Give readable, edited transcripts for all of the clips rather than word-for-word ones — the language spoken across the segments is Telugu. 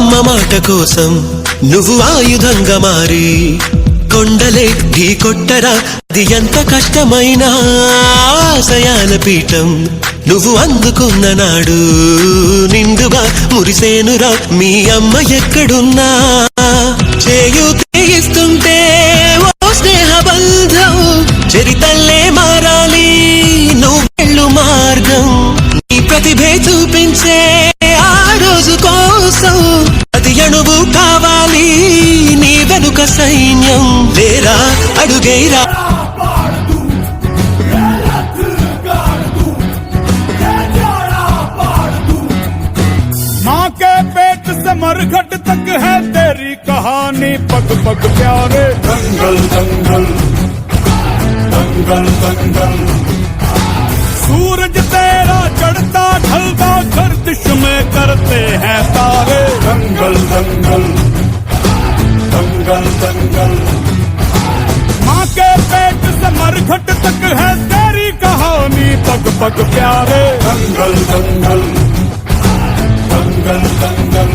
అమ్మ మాట కోసం నువ్వు ఆయుధంగా మారి కొండలే ఢీ కొట్టరా, అది ఎంత కష్టమైనా ఆశయాల పీఠం నువ్వు అందుకున్న నాడు నిండుగా మురిసేనురా మీ అమ్మ ఎక్కడున్నా. చేయూతే ఇస్తుంటే ఓ స్నేహ బంధం చరితల్లే మారాలి నువ్వెళ్ళు మార్గం. నీ ప్రతిభే చూపించే ఆ రోజు కోసం అది అణువు కావాలి నీ వెనుక సైన్యం. లేరా అడుగేరా मरघट तक है तेरी कहानी, पग पग प्यारे दंगल दंगल दंगल दंगल. सूरज तेरा चढ़ता ढलता गर्दिश में करते हैं तारे, दंगल दंगल दंगल दंगल. माँ के पेट से मरघट तक है तेरी कहानी, पग पग प्यारे दंगल दंगल दंगल दंगल.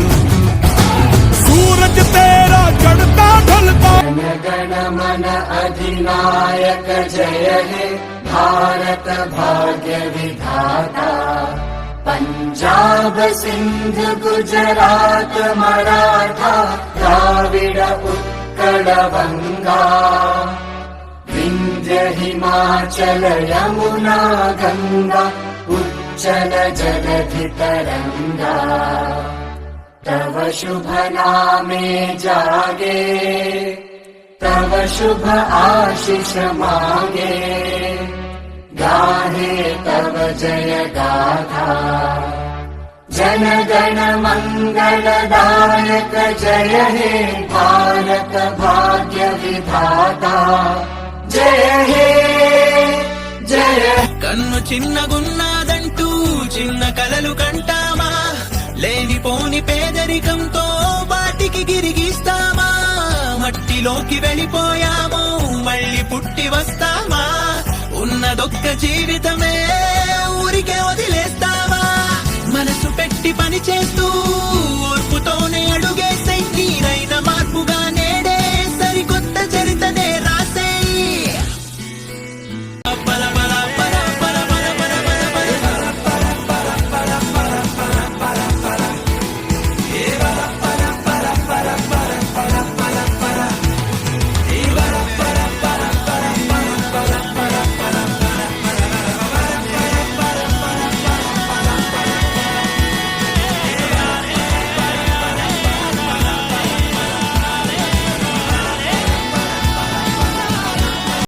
सूरज तेरा चढ़ता ढलता. जन गण मन अधिनायक जय हे भारत भाग्य विधाता. पंजाब सिंध गुजरात मराठा द्राविड उत्कल बंगा. विंध्य हिमाचल यमुना गंगा उच्चल जलधि तरंगा. तव शुभ नामे जागे तव शुभ आशीष मांगे. गाहे तव जय गाथा जन गण मंगलदायक जय हे भारत भाग्य विधाता. जय हे जय. కన్ను చిన్నగున్నాదంటూ చిన్న కలలు కంటామా, లేనిపోని పేదరికంతో బాటికి గిరిగిస్తామా. మట్టిలోకి వెళ్ళిపోయాము మళ్ళీ పుట్టి వస్తామా, ఉన్నదొక్క జీవితమే ఊరికే వదిలేస్తామా. మనసు పెట్టి పని చేస్తూ